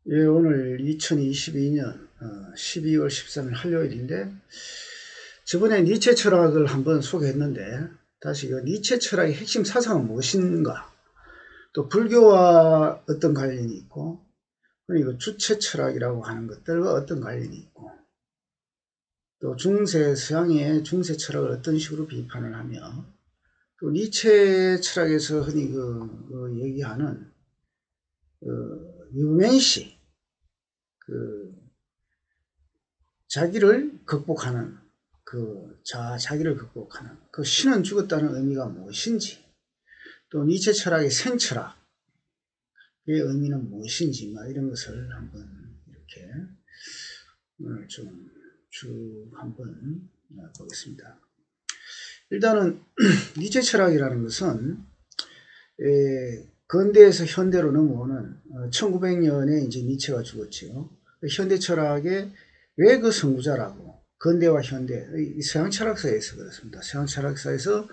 예, 오늘 2022년 12월 13일 화요일인데, 저번에 니체 철학을 한번 소개했는데, 다시 그 니체 철학의 핵심 사상은 무엇인가, 또 불교와 어떤 관련이 있고, 그리고 주체 철학이라고 하는 것들과 어떤 관련이 있고, 또 서양의 중세 철학을 어떤 식으로 비판을 하며, 또 니체 철학에서 흔히 얘기하는 유men시, 그 자기를 극복하는 자기를 극복하는 그 신은 죽었다는 의미가 무엇인지, 또 니체 철학의 생철학의 의미는 무엇인지, 이런 것을 한번 이렇게 오늘 좀 쭉 한번 보겠습니다. 일단은 니체 철학이라는 것은 근대에서 현대로 넘어오는 1900년에 이제 니체가 죽었지요. 현대 철학의 왜 그 선구자라고, 근대와 현대, 서양 철학사에서 그렇습니다. 서양 철학사에서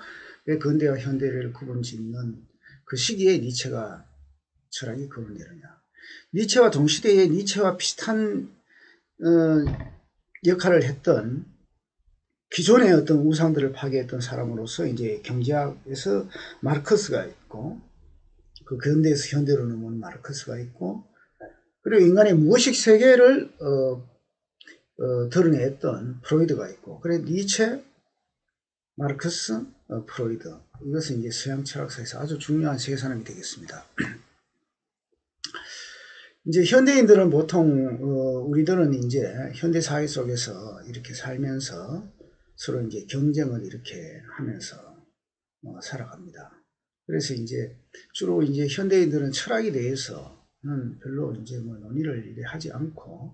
왜 근대와 현대를 구분짓는 그 시기에 철학이 구분되느냐. 니체와 동시대에 니체와 비슷한 역할을 했던 기존의 어떤 우상들을 파괴했던 사람으로서 이제 경제학에서 마르크스가 있고, 그 근대에서 현대로 넘어온 마르크스가 있고, 그리고 인간의 무의식 세계를 드러냈던 프로이드가 있고, 그래 니체, 마르크스, 프로이드, 이것은 이제 서양 철학사에서 아주 중요한 세 사람이 되겠습니다. 이제 현대인들은 보통 우리들은 이제 현대 사회 속에서 이렇게 살면서 서로 이제 경쟁을 이렇게 하면서 살아갑니다. 그래서 이제 주로 이제 현대인들은 철학에 대해서는 별로 이제 논의를 하지 않고,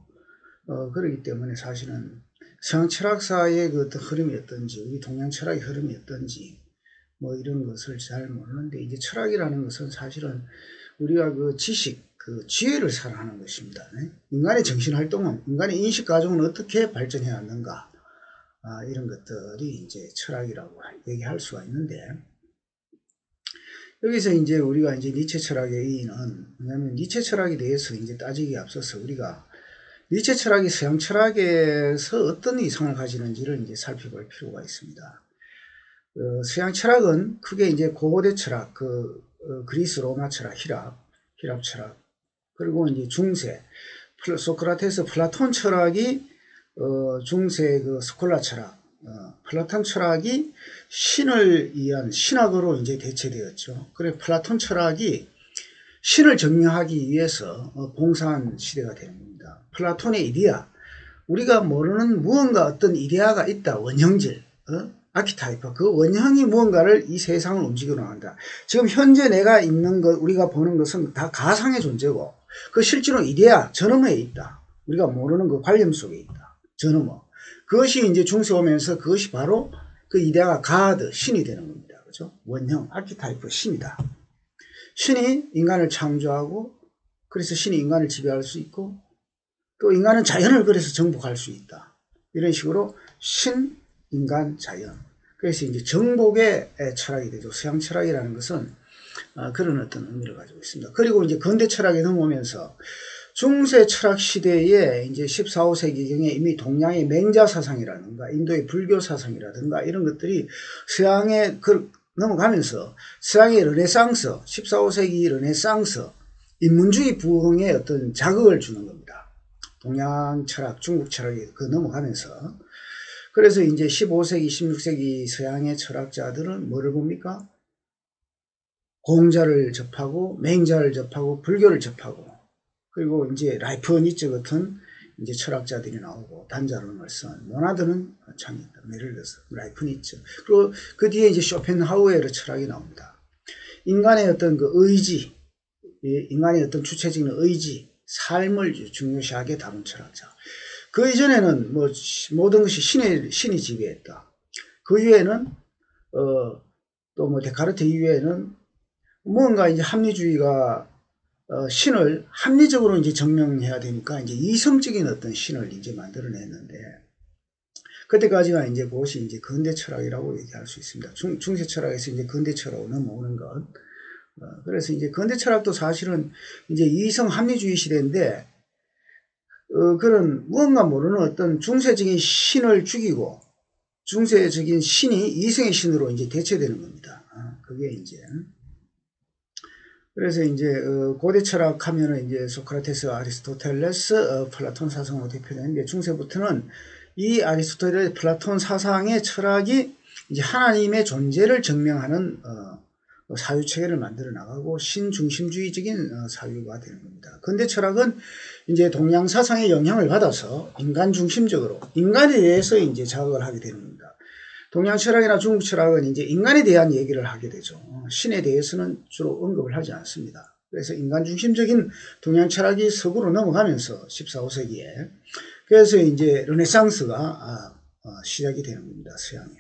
그렇기 때문에 사실은 서양 철학사의 그 어떤 흐름이 어떤지, 우리 동양 철학의 흐름이 어떤지, 이런 것을 잘 모르는데, 이제 철학이라는 것은 사실은 우리가 그 지식, 그 지혜를 사랑하는 것입니다. 네? 인간의 정신활동은, 인간의 인식과정은 어떻게 발전해 왔는가, 이런 것들이 이제 철학이라고 얘기할 수가 있는데, 여기서 이제 우리가 이제 니체 철학의 의의는, 왜냐하면 니체 철학에 대해서 이제 따지기에 앞서서 우리가 니체 철학이 서양 철학에서 어떤 이상을 가지는지를 이제 살펴볼 필요가 있습니다. 서양 철학은 크게 이제 고대 철학, 그리스 로마 철학, 히랍 철학, 그리고 이제 중세, 소크라테스, 플라톤 철학이 중세 그 스콜라 철학, 플라톤 철학이 신을 위한 신학으로 이제 대체되었죠. 그래 플라톤 철학이 신을 증명하기 위해서 봉사한 시대가 되는 겁니다. 플라톤의 이데아, 우리가 모르는 무언가 어떤 이데아가 있다. 원형질, 아키타이프, 그 원형이 무언가를 이 세상을 움직여 나간다. 지금 현재 내가 있는 것, 우리가 보는 것은 다 가상의 존재고, 그 실제로 이데아, 전음에 있다. 우리가 모르는 그 관념 속에 있다. 전음어. 그것이 이제 중세 오면서 그것이 바로 그 이데아가 가드, 신이 되는 겁니다. 그죠? 원형, 아키타이프, 신이다. 신이 인간을 창조하고, 그래서 신이 인간을 지배할 수 있고, 또 인간은 자연을 그래서 정복할 수 있다. 이런 식으로 신, 인간, 자연. 그래서 이제 정복의 철학이 되죠. 서양 철학이라는 것은 그런 어떤 의미를 가지고 있습니다. 그리고 이제 근대 철학에 넘어오면서 중세 철학 시대에 이제 14, 15세기경에 이미 동양의 맹자 사상이라든가 인도의 불교 사상이라든가 이런 것들이 서양에 넘어가면서 서양의 르네상스, 14, 15세기 르네상스, 인문주의 부흥에 어떤 자극을 주는 겁니다. 동양 철학, 중국 철학이 넘어가면서. 그래서 이제 15세기, 16세기 서양의 철학자들은 뭐를 봅니까? 공자를 접하고, 맹자를 접하고, 불교를 접하고, 그리고 이제 라이프니츠 같은 이제 철학자들이 나오고, 단자론을 쓴 모나드는 참 예를 들어서 라이프니츠. 그리고 그 뒤에 이제 쇼펜하우에르 철학이 나옵니다. 인간의 어떤 그 의지, 인간의 어떤 주체적인 의지, 삶을 중요시하게 다룬 철학자. 그 이전에는 모든 것이 신이 지배했다. 그 이후에는 또 데카르트 이후에는 뭔가 이제 합리주의가 신을 합리적으로 이제 증명해야 되니까 이제 이성적인 어떤 신을 이제 만들어냈는데, 그때까지가 이제 그것이 이제 근대 철학이라고 얘기할 수 있습니다. 중세 철학에서 이제 근대 철학으로 넘어오는 것. 그래서 이제 근대 철학도 사실은 이제 이성 합리주의 시대인데, 그런 무언가 모르는 어떤 중세적인 신을 죽이고 중세적인 신이 이성의 신으로 이제 대체되는 겁니다. 그게 이제 그래서 이제 고대 철학 하면은 이제 소크라테스, 아리스토텔레스, 플라톤 사상으로 대표되는데 중세부터는 이 아리스토텔레스, 플라톤 사상의 철학이 이제 하나님의 존재를 증명하는 사유 체계를 만들어 나가고 신중심주의적인 사유가 되는 겁니다. 근대 철학은 이제 동양 사상의 영향을 받아서 인간 중심적으로 인간에 대해서 이제 자각을 하게 되는 겁니다. 동양 철학이나 중국 철학은 이제 인간에 대한 얘기를 하게 되죠. 신에 대해서는 주로 언급을 하지 않습니다. 그래서 인간 중심적인 동양 철학이 서구로 넘어가면서 14, 15세기에 그래서 이제 르네상스가 시작이 되는 겁니다. 서양에.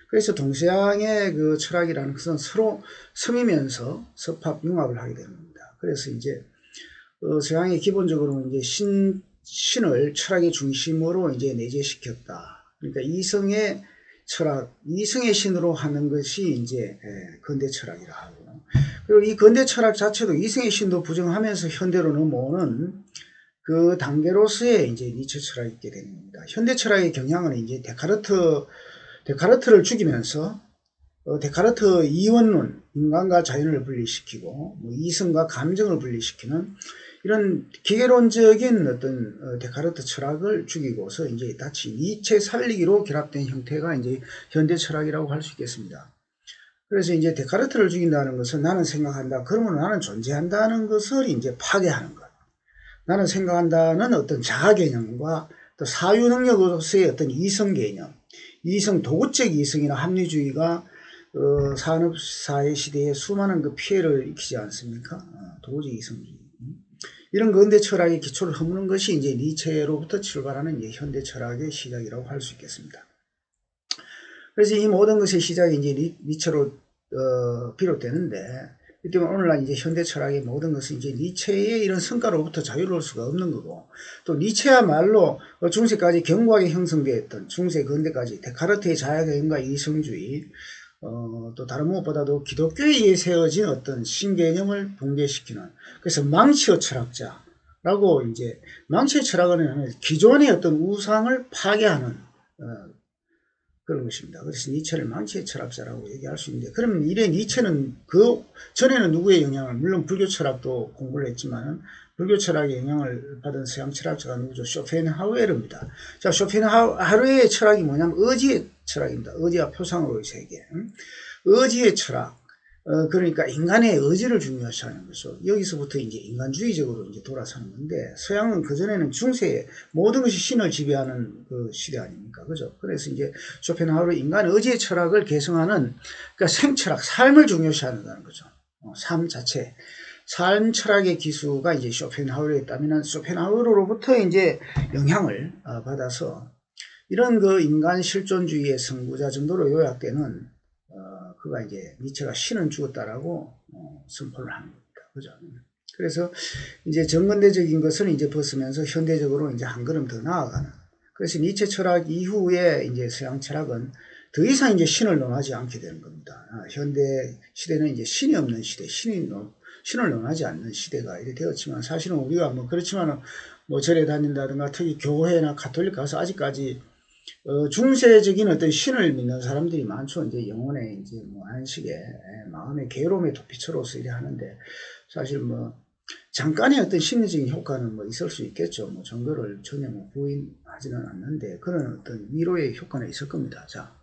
그래서 동서양의 그 철학이라는 것은 서로 섬이면서 접합 융합을 하게 되는 겁니다. 그래서 이제 서양이 기본적으로 이제 신을 철학의 중심으로 이제 내재시켰다. 그러니까 이성의 철학, 이성의 신으로 하는 것이 이제 근대 철학이라 하고, 그리고 이 근대 철학 자체도 이성의 신도 부정하면서 현대로 넘어오는 그 단계로서의 이제 니체 철학이 있게 되는 겁니다. 현대 철학의 경향은 이제 데카르트를 죽이면서 데카르트 이원론, 인간과 자연을 분리시키고 뭐 이성과 감정을 분리시키는 이런 기계론적인 어떤 데카르트 철학을 죽이고서 이제 다시 니체 살리기로 결합된 형태가 이제 현대 철학이라고 할 수 있겠습니다. 그래서 이제 데카르트를 죽인다는 것은 나는 생각한다. 그러면 나는 존재한다는 것을 이제 파괴하는 것. 나는 생각한다는 어떤 자아 개념과 또 사유 능력으로서의 어떤 이성 개념, 이성 도구적 이성이나 합리주의가 산업사회 시대에 수많은 그 피해를 일으키지 않습니까? 도구적 이성주의. 이런 근대 철학의 기초를 허무는 것이 이제 니체로부터 출발하는 이제 현대 철학의 시작이라고 할 수 있겠습니다. 그래서 이 모든 것의 시작이 이제 니체로 비롯되는데, 이 때문에 오늘날 이제 현대 철학의 모든 것은 이제 니체의 이런 성과로부터 자유로울 수가 없는 거고, 또 니체야말로 중세까지 견고하게 형성되었던 중세 근대까지 데카르트의 자아개념과 이성주의, 또 다른 무엇보다도 기독교에 의해 세워진 어떤 신개념을 붕괴시키는, 그래서 망치어 철학자라고 이제 망치어 철학은 기존의 어떤 우상을 파괴하는 그런 것입니다. 그래서 니체를 망치의 철학자라고 얘기할 수 있는데, 그러면 이래 니체는 그 전에는 누구의 영향을, 물론 불교 철학도 공부를 했지만 불교 철학의 영향을 받은 서양 철학자가 누구죠? 쇼펜하우에르입니다. 자, 쇼펜하우에르의 철학이 뭐냐면 의지의 철학입니다. 의지와 표상으로의 세계. 의지의 철학. 그러니까 인간의 의지를 중요시하는 거죠. 여기서부터 이제 인간주의적으로 이제 돌아서는 건데, 서양은 그전에는 중세에 모든 것이 신을 지배하는 그 시대 아닙니까? 그죠? 그래서 이제 쇼펜하우르 인간 의지의 철학을 개성하는, 그러니까 생철학, 삶을 중요시한다는 거죠. 삶 자체. 삶 철학의 기수가 이제 쇼펜하우르에 있다면 쇼펜하우르로부터 이제 영향을 받아서 이런 그 인간 실존주의의 선구자 정도로 요약되는 그가 이제 니체가 신은 죽었다라고 선포를 하는 겁니다. 그죠? 그래서 이제 정근대적인 것을 이제 벗으면서 현대적으로 이제 한 걸음 더 나아가는. 그래서 니체 철학 이후에 이제 서양 철학은 더 이상 이제 신을 논하지 않게 되는 겁니다. 현대 시대는 이제 신이 없는 시대, 신을 논하지 않는 시대가 이렇게 되었지만, 사실은 우리가 뭐 그렇지만 뭐 절에 다닌다든가 특히 교회나 가톨릭 가서 아직까지 중세적인 어떤 신을 믿는 사람들이 많죠. 이제 영혼의 이제 뭐 안식에 마음의 괴로움의 도피처로서 이래 하는데, 사실 뭐 잠깐의 어떤 심리적인 효과는 뭐 있을 수 있겠죠. 뭐 종교를 전혀 뭐 부인하지는 않는데 그런 어떤 위로의 효과는 있을 겁니다. 자,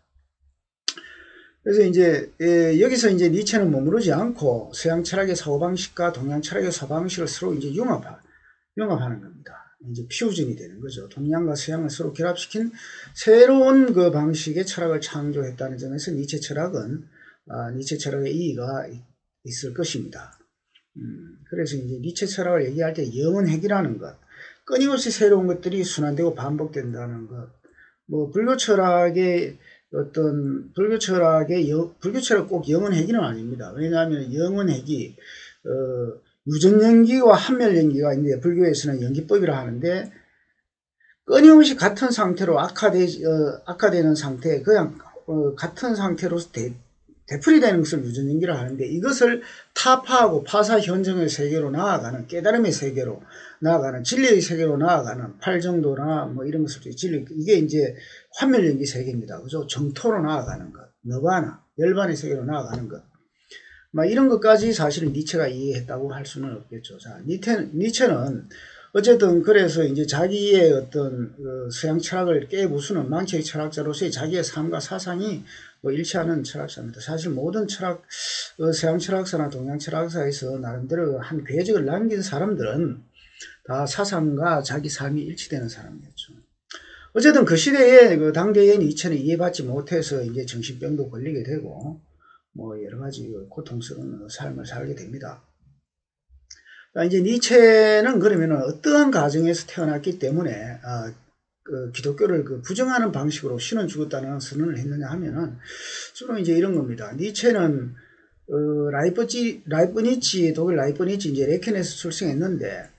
그래서 이제 여기서 이제 니체는 머무르지 않고 서양 철학의 사고방식과 동양 철학의 사고방식을 서로 이제 융합하는 겁니다. 이제 퓨전이 되는 거죠. 동양과 서양을 서로 결합시킨 새로운 그 방식의 철학을 창조했다는 점에서 니체 철학은 니체 철학의 이의가 있을 것입니다. 그래서 이제 니체 철학을 얘기할 때 영원핵이라는 것, 끊임없이 새로운 것들이 순환되고 반복된다는 것, 뭐 불교 철학의 불교 철학 꼭 영원핵이는 아닙니다. 왜냐하면 영원핵이 유전연기와 한멸연기가 있는데, 불교에서는 연기법이라 하는데, 끊임없이 같은 상태로 악화되는 상태, 그냥 같은 상태로 되풀이되는 것을 유전연기라 하는데, 이것을 타파하고 파사 현정의 세계로 나아가는, 깨달음의 세계로 나아가는, 진리의 세계로 나아가는 팔정도나 뭐 이런 것을 진리, 이게 이제 환멸연기 세계입니다. 그죠? 정토로 나아가는 것, 너바나, 열반의 세계로 나아가는 것. 막 이런 것까지 사실은 니체가 이해했다고 할 수는 없겠죠. 자, 니체는 어쨌든 그래서 이제 자기의 어떤 서양 철학을 깨부수는 망치의 철학자로서의 자기의 삶과 사상이 뭐 일치하는 철학자입니다. 사실 모든 서양 철학사나 동양 철학사에서 나름대로 한 궤적을 남긴 사람들은 다 사상과 자기 삶이 일치되는 사람이었죠. 어쨌든 그 시대에 그 당대의 니체는 이해받지 못해서 이제 정신병도 걸리게 되고 뭐 여러 가지 고통스러운 삶을 살게 됩니다. 이제 니체는 그러면은 어떠한 가정에서 태어났기 때문에 그 기독교를 그 부정하는 방식으로 신은 죽었다는 선언을 했느냐 하면은 주로 이제 이런 겁니다. 니체는 라이프니치, 독일 라이프니치 이제 레켄에서 출생했는데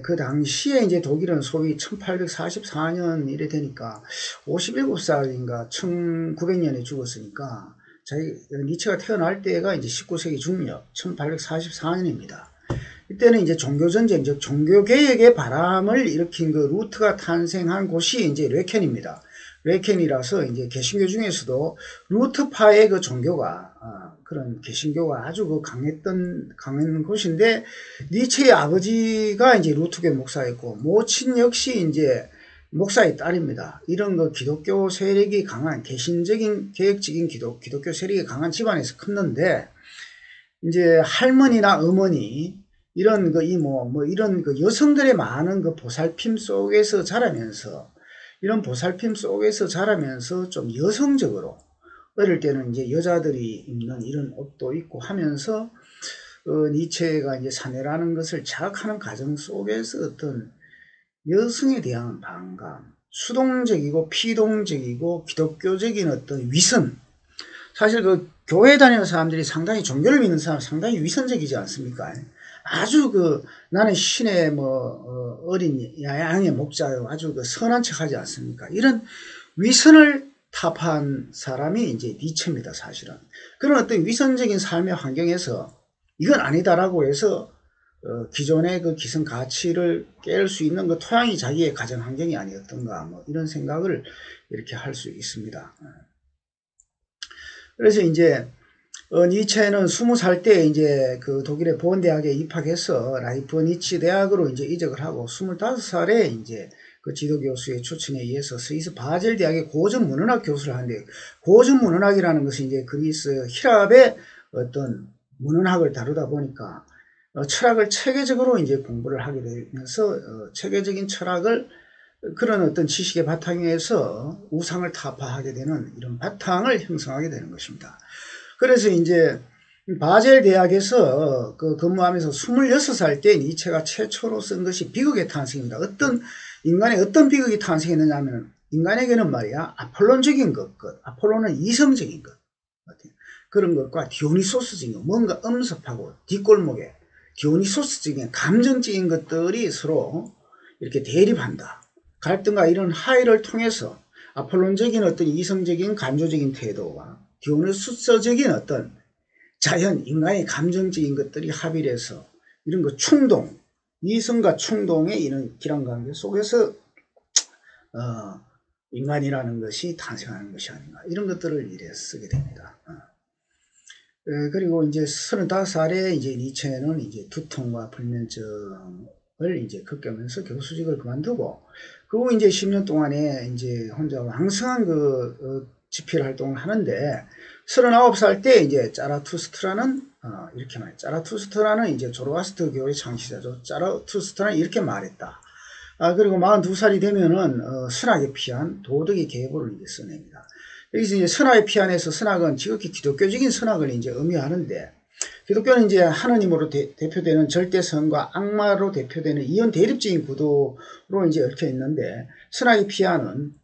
그 당시에 이제 독일은 소위 1844년 이래 되니까 57살인가 1900년에 죽었으니까 니체가 태어날 때가 이제 19세기 중엽 1844년입니다. 이때는 이제 종교전쟁, 즉 종교개혁의 바람을 일으킨 그 루트가 탄생한 곳이 이제 레켄입니다. 레켄이라서 이제 개신교 중에서도 루트파의 그 종교가, 그런 개신교가 아주 그 강한 곳인데, 니체의 아버지가 이제 루트교 목사였고, 모친 역시 이제 목사의 딸입니다. 이런 그 기독교 세력이 강한, 개신적인, 개혁적인 기독교 세력이 강한 집안에서 컸는데, 이제 할머니나 어머니, 이런 그 이모, 이런 그 여성들의 많은 그 보살핌 속에서 자라면서, 이런 보살핌 속에서 자라면서 좀 여성적으로, 어릴 때는 이제 여자들이 입는 이런 옷도 입고 하면서, 니체가 이제 사내라는 것을 자각하는 과정 속에서 어떤 여성에 대한 반감, 수동적이고 피동적이고 기독교적인 어떤 위선, 사실 그 교회 다니는 사람들이 상당히 종교를 믿는 사람 상당히 위선적이지 않습니까? 아주 나는 신의 어린 양의 목자요. 아주 선한 척 하지 않습니까? 이런 위선을 타파한 사람이 이제 니체입니다, 사실은. 그런 어떤 위선적인 삶의 환경에서 이건 아니다라고 해서, 기존의 그 기성 가치를 깰 수 있는 그 토양이 자기의 가정 환경이 아니었던가, 이런 생각을 이렇게 할 수 있습니다. 그래서 이제, 니체는 20살 때 이제 그 독일의 보온대학에 입학해서 라이프니치 대학으로 이제 이적을 하고 25살에 이제 그 지도교수의 추천에 의해서 스위스 바젤 대학의 고전 문헌학 교수를 하는데, 고전 문헌학이라는 것이 이제 그리스 히랍의 어떤 문헌학을 다루다 보니까 철학을 체계적으로 이제 공부를 하게 되면서 체계적인 철학을 그런 어떤 지식의 바탕에서 우상을 타파하게 되는 이런 바탕을 형성하게 되는 것입니다. 그래서 이제 바젤 대학에서 근무하면서 26살 때 니체가 최초로 쓴 것이 비극의 탄생입니다. 인간의 어떤 비극이 탄생했느냐 하면, 인간에게는 말이야, 아폴론적인 것, 아폴론은 이성적인 것, 그런 것과 디오니소스적인 것, 뭔가 엄습하고 뒷골목에 디오니소스적인 감정적인 것들이 서로 이렇게 대립한다. 갈등과 이런 하의를 통해서 아폴론적인 어떤 이성적인 간조적인 태도와 디오니소스적인 어떤 자연, 인간의 감정적인 것들이 합의를 해서 이런 거 충동, 이성과 충동의 이런 기란관계 속에서 인간이라는 것이 탄생하는 것이 아닌가, 이런 것들을 이래 쓰게 됩니다. 그리고 이제 35살에 이제 니체는 이제 두통과 불면증을 이제 겪으면서 교수직을 그만두고, 그리고 이제 10년 동안에 이제 혼자 왕성한 집필 활동을 하는데, 39살 때 이제 짜라투스트라는 이렇게 말해. 짜라투스트라는 이제 조로아스터 교의 창시자죠. 짜라투스트라는 이렇게 말했다. 그리고 42살이 되면은 선악에 피한 도덕의 계보를 이제 써냅니다. 여기서 이제 선악에 피한에서, 선악은 지극히 기독교적인 선악을 이제 의미하는데, 기독교는 이제 하느님으로 대표되는 절대선과 악마로 대표되는 이он 대립적인 구도로 이제 얽혀 있는데, 선악에 피한은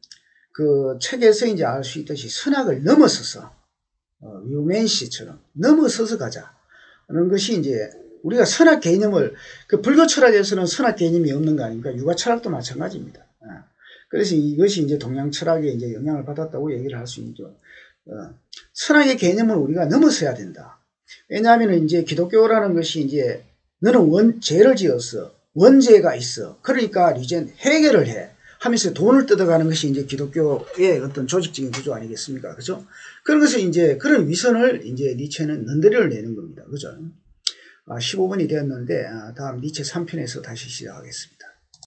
그 책에서 이제 알 수 있듯이 선악을 넘어서서, 유맨시처럼 넘어서서 가자는 것이 이제 우리가 선악 개념을, 그 불교 철학에서는 선악 개념이 없는 거 아닙니까? 유가 철학도 마찬가지입니다. 그래서 이것이 이제 동양 철학에 이제 영향을 받았다고 얘기를 할 수 있죠. 선악의 개념을 우리가 넘어서야 된다. 왜냐하면 이제 기독교라는 것이 이제 너는 죄를 지었어. 원죄가 있어. 그러니까 이제 해결을 해. 하면서 돈을 뜯어가는 것이 이제 기독교의 어떤 조직적인 구조 아니겠습니까? 그죠? 그런 것을 이제 그런 위선을 이제 니체는 너덜을 내는 겁니다. 그죠? 15분이 되었는데 다음 니체 3편에서 다시 시작하겠습니다.